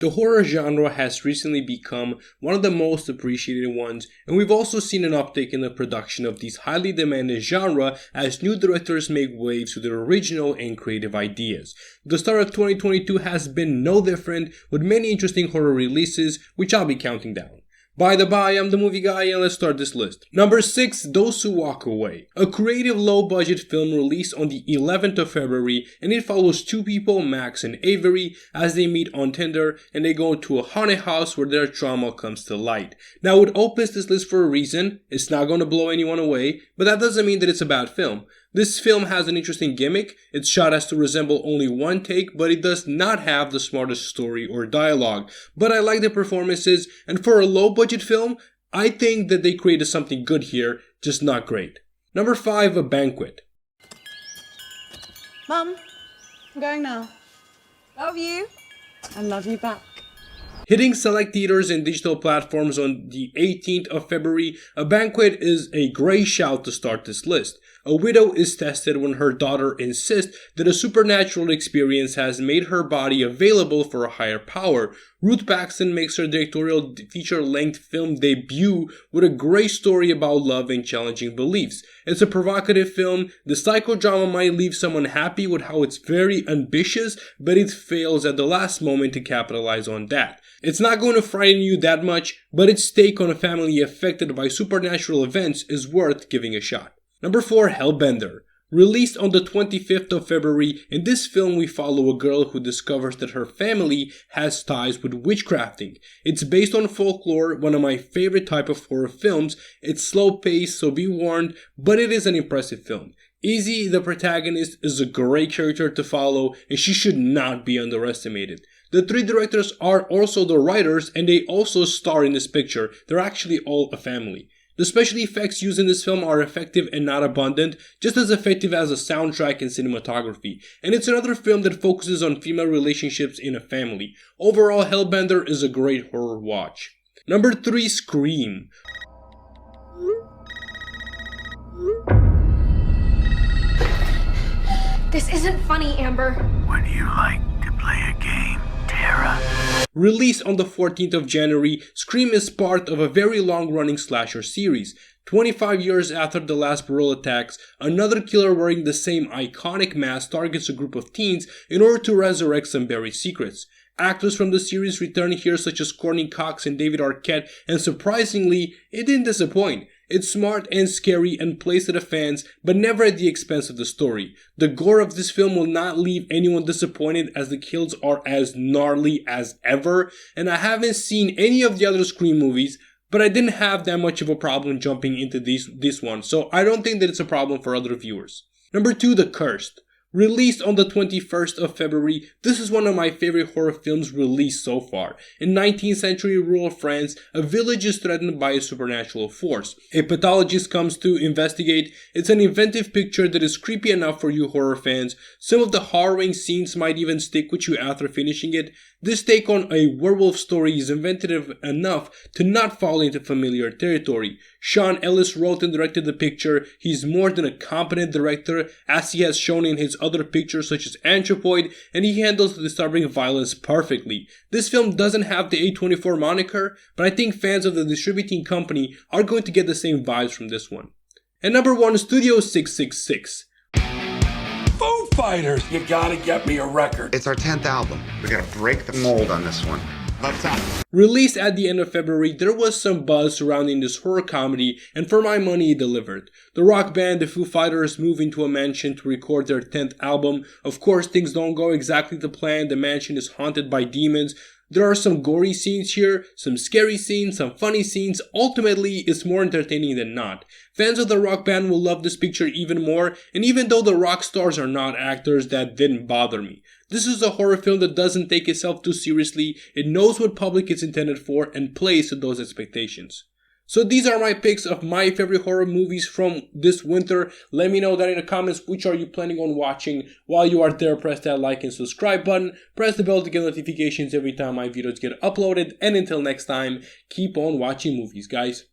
The horror genre has recently become one of the most appreciated ones, and we've also seen an uptick in the production of these highly demanded genre as new directors make waves with their original and creative ideas. The start of 2022 has been no different, with many interesting horror releases, which I'll be counting down. By the by, I'm the movie guy and let's start this list. Number 6, Those Who Walk Away. A creative low-budget film released on the 11th of February, and it follows two people, Max and Avery, as they meet on Tinder and they go to a haunted house where their trauma comes to light. Now it opens this list for a reason. It's not going to blow anyone away, but that doesn't mean that it's a bad film. This film has an interesting gimmick. It's shot as to resemble only one take, but it does not have the smartest story or dialogue. But I like the performances, and for a low-budget film, I think that they created something good here, just not great. Number 5, A Banquet. Mum, I'm going now. Love you. I love you back. Hitting select theaters and digital platforms on the 18th of February, A Banquet is a great shout to start this list. A widow is tested when her daughter insists that a supernatural experience has made her body available for a higher power. Ruth Paxton makes her directorial feature-length film debut with a great story about love and challenging beliefs. It's a provocative film. The psychodrama might leave someone happy with how it's very ambitious, but it fails at the last moment to capitalize on that. It's not going to frighten you that much, but its take on a family affected by supernatural events is worth giving a shot. Number 4, Hellbender. Released on the 25th of February, in this film we follow a girl who discovers that her family has ties with witchcrafting. It's based on folklore, one of my favorite type of horror films. It's slow paced, so be warned, but it is an impressive film. Izzy, the protagonist, is a great character to follow, and she should not be underestimated. The three directors are also the writers, and they also star in this picture. They're actually all a family. The special effects used in this film are effective and not abundant, just as effective as the soundtrack and cinematography. And it's another film that focuses on female relationships in a family. Overall, Hellbender is a great horror watch. Number 3, Scream. This isn't funny, Amber. Would you like to play a game, Tara? Released on the 14th of January, Scream is part of a very long-running slasher series. 25 years after the last brutal attacks, another killer wearing the same iconic mask targets a group of teens in order to resurrect some buried secrets. Actors from the series return here such as Courtney Cox and David Arquette, and surprisingly, it didn't disappoint. It's smart and scary and plays to the fans, but never at the expense of the story. The gore of this film will not leave anyone disappointed as the kills are as gnarly as ever, and I haven't seen any of the other Scream movies, but I didn't have that much of a problem jumping into this one, so I don't think that it's a problem for other viewers. Number 2, The Cursed. Released on the 21st of February, this is one of my favorite horror films released so far. In 19th century rural France, a village is threatened by a supernatural force. A pathologist comes to investigate. It's an inventive picture that is creepy enough for you horror fans. Some of the harrowing scenes might even stick with you after finishing it. This take on a werewolf story is inventive enough to not fall into familiar territory. Sean Ellis wrote and directed the picture. He's more than a competent director, as he has shown in his other pictures such as Anthropoid, and he handles the disturbing violence perfectly. This film doesn't have the A24 moniker, but I think fans of the distributing company are going to get the same vibes from this one. And number 1, Studio 666. Foo Fighters! You gotta get me a record. It's our 10th album. We gotta break the mold on this one. Let's out. Released at the end of February, there was some buzz surrounding this horror comedy, and for my money it delivered. The rock band the Foo Fighters move into a mansion to record their 10th album. Of course, things don't go exactly to plan. The mansion is haunted by demons. There are some gory scenes here, some scary scenes, some funny scenes. Ultimately, it's more entertaining than not. Fans of the rock band will love this picture even more, and even though the rock stars are not actors, that didn't bother me. This is a horror film that doesn't take itself too seriously. It knows what public it's intended for and plays to those expectations. So these are my picks of my favorite horror movies from this winter. Let me know that in the comments, which are you planning on watching. While you are there, press that like and subscribe button. Press the bell to get notifications every time my videos get uploaded. And until next time, keep on watching movies, guys.